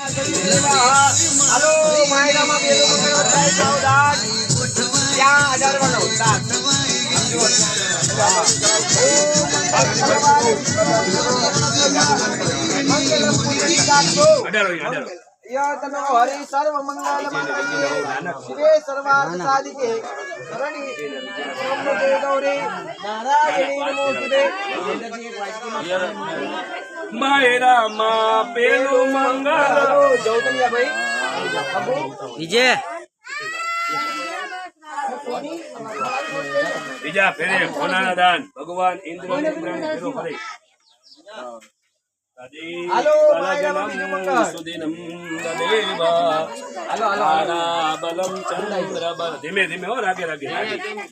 હાલો માયરામાં bellow પકડો થાય સાવધાન ત્યાં 18 વાળો તાસ तनो हरि सर्व मंगल मांगल्ये शिवे सर्वार्थ साधिके शरण्ये त्र्यंबके गौरी नारायणी नमोस्तुते मायरा मा पेलू मंगल जौतनिया भाई विजय બીજા ફેરે કોનાના દાન ભગવાન ઇન્દ્રની ફેરો ફરે હાલો માયરામાં મંગળ સુદિનમ દેવા હાલો હાલો બલમ ચંદ્ર બલ ધીમે ધીમે હો રાગે રાગે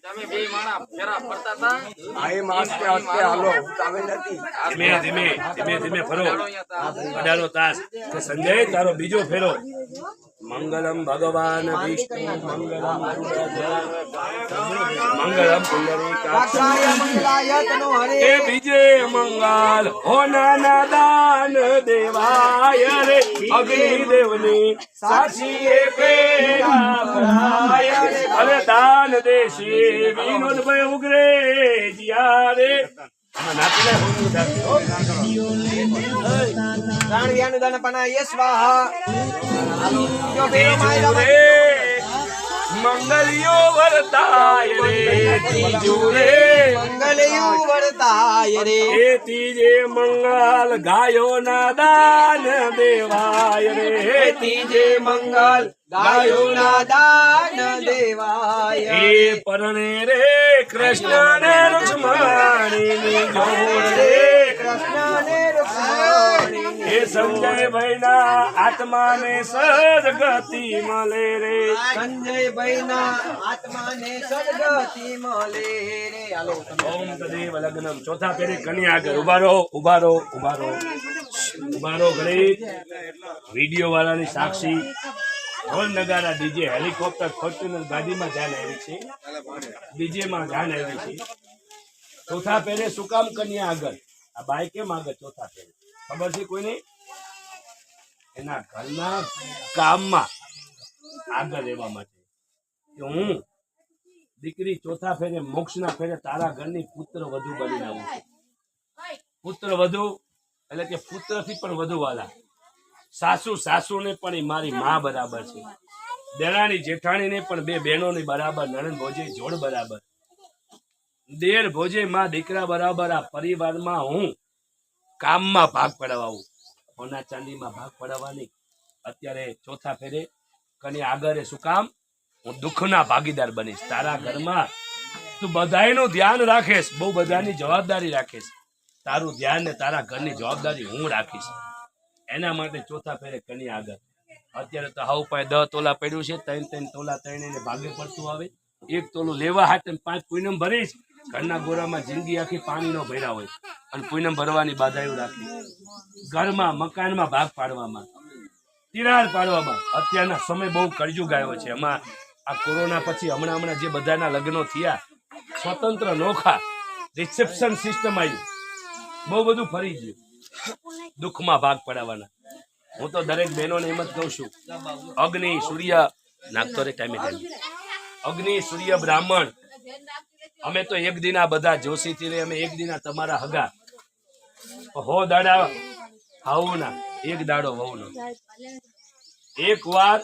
તમે બે માણા ફેરા ફરતા હતા આય માસ કે હસ્તે હાલો ઉતાવે નથી ધીમે ધીમે ધીમે ધીમે ફરો અડાનો તાસ કે સંજય તારો બીજો ફેરો મંગલમ ભગવાન વિષ્ણુ મંગલમ મંગલમ કાક્ષાય મંગલાય તનો હરે એ બીજે મંગલ હો નાના દાન દેવાય રે અગ્નિદેવની સાક્ષીએ પેરા ભરાય રે અરે દાન દેશી વિનોદભાઈ ઉગરે જીયારે રાણિયાનું દાન પનાય સ્વાહા જો બેલો માયરામાં મંગલિયો વર્તાય રે ત્રીજું રે મંગલયુ વર્તાય રે એ ત્રીજે મંગલ ગાયો ના દાન દેવાય રે ત્રીજે મંગલ ગાયોના દાન દેવાય એ પરણે રે કૃષ્ણ ને રુક્ષ્મણીની જોડ રે કૃષ્ણ ને રૂક્ષ્મણી એ સંજયભાઈ ના આત્માને સદગતિ મળે રે સંજયભાઈ ના આત્માને સદગતિ મળે રે હાલો ઓમ તદેવ લગ્નમ ચોથા ફેરે કન્યા આગળ ઉભા રહો ઉભા રહો ઉભા રહો ઉભા રહો ઘડી વિડીયો વાળાની સાક્ષી ઢોલ નગારા ડીજે હેલિકોપ્ટર ફોર્ચ્યુનર ગાડીમાં જાન આવી છે ડીજે માં જાન આવી છે ચોથા ફેરે શું કામ કન્યા આગળ આ બાઈ કેમ આગળ ચોથા ફેરે ખબર છે કોઈને એના ઘરના કામમાં આગળ રહેવા માટે કે હું દીકરી ચોથા ફેરે મોક્ષના ફેરે તારા ઘરની પુત્ર વધુ બની આવું છું પુત્ર વધુ એટલે કે પુત્રથી પણ વધુ વાલા સાસુ સાસુને પણ એ મારી માં બરાબર છે દેરાણી જેઠાણીને પણ બે બહેનોની બરાબર નણંદ ભોજે જોડ બરાબર દેર ભોજે માં દીકરા બરાબર આ પરિવારમાં હું કામમાં ભાગ પડાવું સોના ચાંદીમાં ભાગ પડાવવાની અત્યારે ચોથા ફેરે કન્યા આગળ શું કામ હું દુઃખના ભાગીદાર બનીશ તારા ઘરમાં તું બધાયનું ધ્યાન રાખીશ બહુ બધાની જવાબદારી રાખીશ તારું ધ્યાન ને તારા ઘરની જવાબદારી હું રાખીશ એના માટે ચોથા ફેરે કન્યા આગળ અત્યારે તો હાવ પાસે 10 તોલા પડ્યું છે 3 તોલા ત્રણેયને ભાગે પડતું આવે 1 તોલું લેવા હાટે 5 પૂનમ ભરીશ ઘરના ગોરામાં જિંદગી આખી પાણીનો ભર્યા હોય અને પૂનમ ભરવાની બાધાયું રાખી ઘરમાં મકાનમાં ભાગ પાડવામાં તિરાડ પાડવામાં અત્યારના સમય બહુ કળજુગ આવ્યો છે એમાં આ કોરોના પછી હમણાં જે બધાના લગ્નો થયા સ્વતંત્ર નોખા રિસેપ્શન સિસ્ટમ આવી બહુ બધું ફરી ગયું દુઃખમાં ભાગ પડાવવાના હું તો દરેક બહેનોને એમ જ કહું છું અગ્નિ સૂર્ય નાખતો રે ટાઈમે ટાઈમે અગ્નિ સૂર્ય બ્રાહ્મણ અમે તો એક દિન આ બધા જોશીથી રે અમે એક દિન તમારા હગા હો દાડા હાઉના એક દાડો વહુનો એક વાર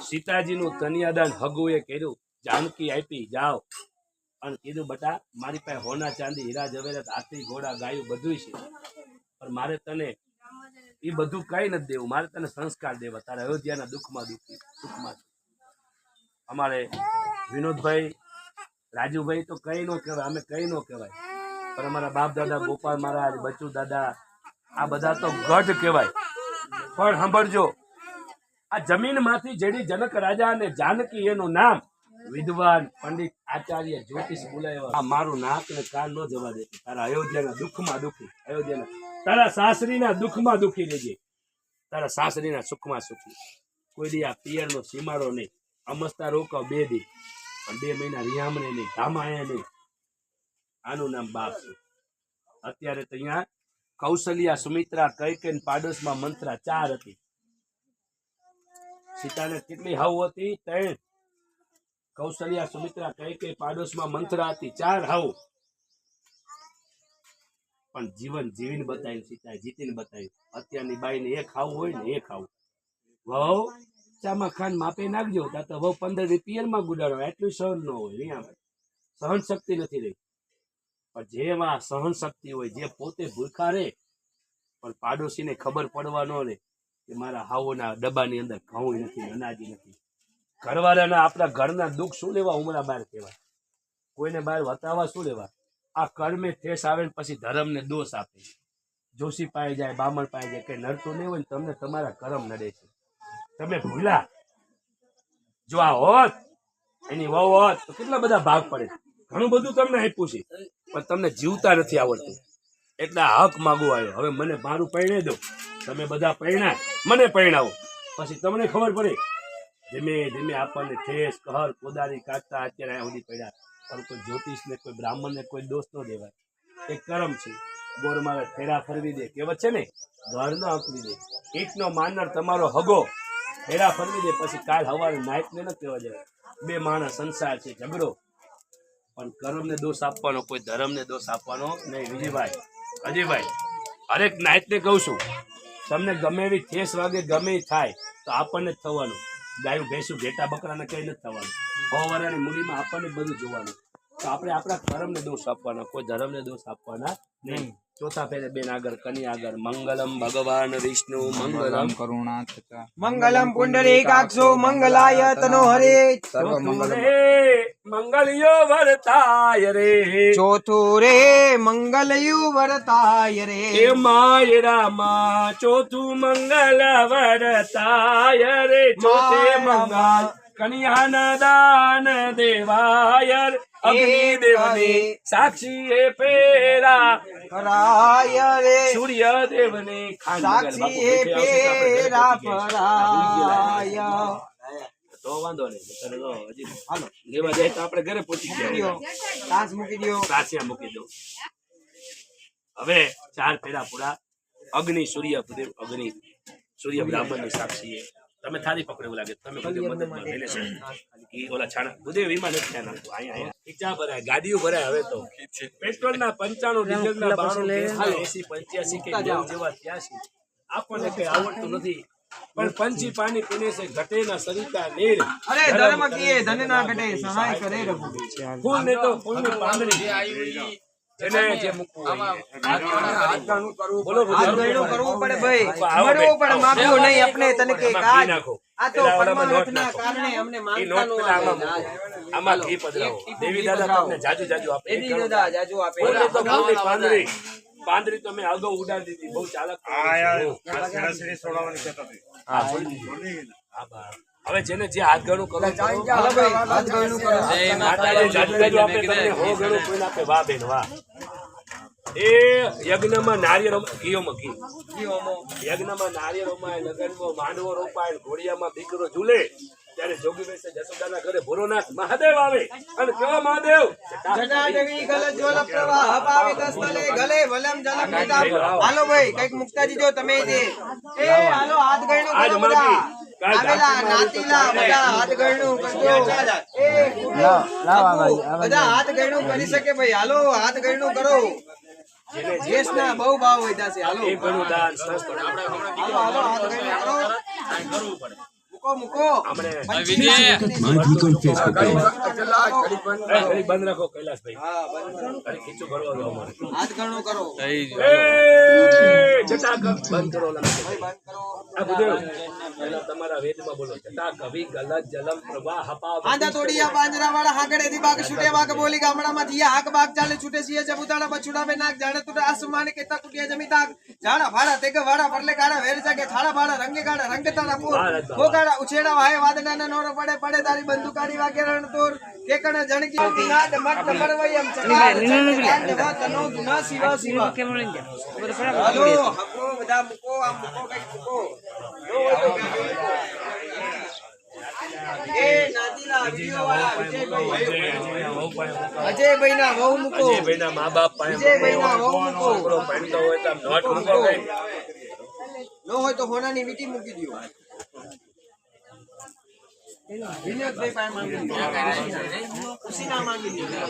સીતાજીનું કન્યાદાન હગુએ કર્યું જાનકી આપી જાઓ અને કીધું બટા મારી પાસે હોના ચાંદી હીરા જવેરાત હાથી ઘોડા ગાયું બધું છે પણ મારે તને એ બધું કઈ નથી દેવું મારે તને સંસ્કાર દેવા તારા અયોધ્યાના દુઃખમાં સુખમાં અમારે વિનોદભાઈ રાજુભાઈ તો કઈ નો કહેવાય અમે કઈ નો કહેવાય પણ અમારા બાપ દાદા ગોપાલ મહારાજ બચુ દાદા આ બધા તો ગઢ કહેવાય પણ સાંભળજો આ જમીનમાંથી જેડી જનક રાજા અને જાનકી એનું નામ વિદ્વાન પંડિત આચાર્ય જ્યોતિષ બોલાયો આ મારું નાક ને કાન ન જવા દે તારા અયોધ્યાના દુઃખમાં દુઃખી અયોધ્યાના તારા સાસરીના દુઃખમાં દુઃખી રહેજે તારા સાસરીના સુખમાં સુખી કોઈ દી આ પિયરનો સીમાડો નહીં અમસ્તા રોકાવ 2 દી પણ 2 મહિના રિયામણે નહીં ધામાયા નહીં આનું નામ બાપ છે અત્યારે તો અહીંયા કૌશલ્યા સુમિત્રા કૈકેય પાડોશમાં મંત્રા 4 હતી સીતાને કેટલી હાવ હતી? 3. કૌશલ્યા, સુમિત્રા, કૈકેયી, પાડોશમાં મંથરા હતી. 4 હાવ. પણ જીવન જીવીને બતાવ્યું સીતાએ, જીતીને બતાવ્યું. અત્યારની બાઈને 1 હાવ હોય ને 1 હાવ. વહુ ચામાં ખાંડ માપે નાખજો, ત્યાં તો વહુ 15 પિયરમાં ગુડાડો, એટલું સહન ન હોય. અહીંયા સહન શક્તિ નથી રહી. પણ જેમાં સહન શક્તિ હોય, જે પોતે ભૂખા રહે પણ પાડોશીને ખબર પડવા ન રહે કે મારા હાવોના ડબ્બાની અંદર ઘઉં નથી, અનાજી નથી. ઘરવાળાના આપણા ઘરના દુઃખ શું લેવા ઉમરા બહાર કહેવાય? કોઈને બહાર વતાવવા શું લેવા? આ કર્મે ઠેસ આવે ને પછી ધર્મને દોષ આપે. જોશી પાઈ જાય, બામણ પાઈ જાય, કઈ નડતું નહીં હોય ને તમને તમારા કર્મ નડે છે. તમે ભૂલા. જો આ હોત, એની વહુ હોત તો કેટલા બધા ભાગ પડે. ઘણું બધું તમને આપ્યું છે પણ તમને જીવતા નથી આવડતું. એટલે હક માગવો આવ્યો. હવે મને મારું પરણે દો, તમે બધા પરણા, મને પરણાવો, પછી તમને ખબર પડે. ધીમે ધીમે આપણને ઠેસ, કહર, કોદારી કાઢતા અત્યારે અહીંયા સુધી પડ્યા. પણ કોઈ જ્યોતિષને, કોઈ બ્રાહ્મણને કોઈ દોષ ન દેવાય. એ કર્મ છે. ગોર મારે ફેરા ફરવી દે, કહેવત છે ને, ઘર ન આંકવી દે. ઈટનો માનર તમારો હગો ફેરા ફરવી દે, પછી કાલ હવારે નાઈટને ન કહેવા જાય. 2 માણસ સંસાર છે, ઝઘડો. પણ કર્મને દોષ આપવાનો, કોઈ ધર્મને દોષ આપવાનો નહીં. વિજયભાઈ, અજયભાઈ, હરેક નાઈટને કહું છું, તમને ગમે એવી ઠેસ વાગે, ગમે એ થાય તો આપણને જ થવાનું. ગાયું ભેંસું ઘેટા બકરાને કઈ નથી થવાનું. 100 વર્ષની મૂડીમાં આપણને બધું જોવાનું. તો આપણે આપણા કર્મને દોષ આપવાના, કોઈ ધર્મને દોષ આપવાના નહીં. ચોથા ફેરે બેન આગળ, કની આગળ. મંગલમ ભગવાન વિષ્ણુ મંગલમ કરુણાત્મક મંગલમ પુંડરીકાક્ષો મંગલાય તનો હરે. મંગલિયો વરતાય રે. ચોથું રે મંગલયુ વરતાય રે. એ માયરા માં ચોથું મંગલ વરતાય રે. ચોથે મંગલ કન્યાના દાન દેવાય. અગ્નિ દેવને સાક્ષી એ પેરા કરાય રે. સૂર્ય દેવને સાક્ષી એ પેરા પરાય. તો વાંધો નહીં. હજી હાલો લેવા જાય તો આપણે ઘરે પહોંચી ગયા. તાસ મૂકી દો, તાસિયા મૂકી દો. હવે 4 ફેરા પૂરા. અગ્નિ, સૂર્ય, ભૂદેવ. અગ્નિ, સૂર્ય બ્રાહ્મણ સાક્ષી. તમે થાળી પકડેવું લાગે, તમે ઓલા છાણા ભૂદેવ વિમાન નથી ત્યાં નાખવું. અહીંયા ખીચા ભરાય, ગાડીઓ ભરાય. હવે તો પેટ્રોલના 95, ડીઝલના 92, 80, 85 કે 90 જેવા 83. આપણને કઈ આવડતું નથી. પણ પંછી પાણી પીને છે, ઘટે ના સરિતા નીર. અરે ધર્મ કીએ ધન ના ઘટે, સહાય કરે રઘુવીર. ફૂલ ને તો ફૂલની પાંદડી. જેને જે મૂકવું હોય. બોલો હાથ ગયણું કરવું પડે ભાઈ, મરવું પડે, માગવું નહીં આપણે તને કે કાજ. આ તો પરમાનંદના કારણે અમને માનતા નો આવે. આમાં ઘી પધરાવો. દેવી દાદા તમને જાજુ જાજુ આપે. દેવી દાદા જાજુ આપે. ફૂલ ને તો ફૂલની પાંદડી. પાંદડી તો મેં અગાઉ ઉડાડી દીધી. બહુ ચાલક. હવે જેને જે હાથ ગણું કરો, હાલો ભાઈ, હાથ ગયણું કરો. જાજુ જાજુ આપે તમને. 100 ગણું કોઈને આપે. વાહ બેન વાહ. એ યજ્ઞમાં નારિયેળ, ઘીઓમાં ઘી. યજ્ઞમાં નારિયેળ રોપાય, લગનમાં માંડવો રોપાય, ઘોડિયામાં દીકરો ઝૂલે. ત્યારે જોગી બેસે જસોદાના ઘરે ભોરોનાથ મહાદેવ આવે. અને કેવા મહાદેવ? જટાટવી ગલ જ્વલ પ્રવાહ પાવિત સ્થલે ગલે વલમ જલમ નિદામ. હાલો ભાઈ, કઈક મુકતા દીજો તમે જે. એ હાલો હાથ ગયણું કરો બધા. આવેલા નાતીલા બધા હાથ ગયણું કરજો. એ બધા હાથ ગયણું કરી શકે ભાઈ. હાલો હાથ ગયણું કરો. દેશના બહુ ભાવ વધ્યા છે. હાલો એ ઘણું દાન સરસ. હાલો હાલો હાથ ગયણું કરો. કરવું પડે. મૂકો આપણે માનવી બંધ રાખો કૈલાસભાઈ. હા બંધ કરો. ખીચું ભરવા દો અમારે. હાથ ગયણું કરો. એ જટા બંધ કરો. ભાઈ બંધ કરો. આ ભૂદેવ પહેલા તમારા વેદમાં બોલો. જટા કવિ ગલત જલમ પ્રવાહ હપા. આંધા તોડિયા પાંજરાવાળા હાકડેથી બાગ છૂટે વાગ બોલી ગામડામાંથી હાક બાગ ચાલે છૂટે સિંહ જબુતાડા બછુડાવે નાક જાણે તુડે આસમાન કેતા કુટિયા જમી તાક ઝાડા ભાડા તેગ વાડા પરલે ગાડા વેર જાગે થાડા ભાડા રંગે ગાડા રંગ તારા પૂર ગોગાડા ઉછેડા વાય વાદના નોર પડે પડે તારી બંદૂકાડી વાગે રણ તોર કેકણ જણકી નાદ મત પરવયમ ચકાર કાંડ વાત નો ગુના સિવા સિવા. હાલો હકો બધા મૂકો. આમ મૂકો કઈક મૂકો. એ નાદીલા વિડિયો વાળા અજયભાઈ ના વહુ મૂકો. અજયભાઈ ના મા બાપ પાસે વિજયભાઈ ના વહુ મૂકો. છોકરો ભણતો હોય તો આમ નોટ મૂકો. નો હોય તો હોનાની વીટી મૂકી દો. વિનોદભાઈ પાસે માંગી લીધું. ખુશી ના માંગી લીધું.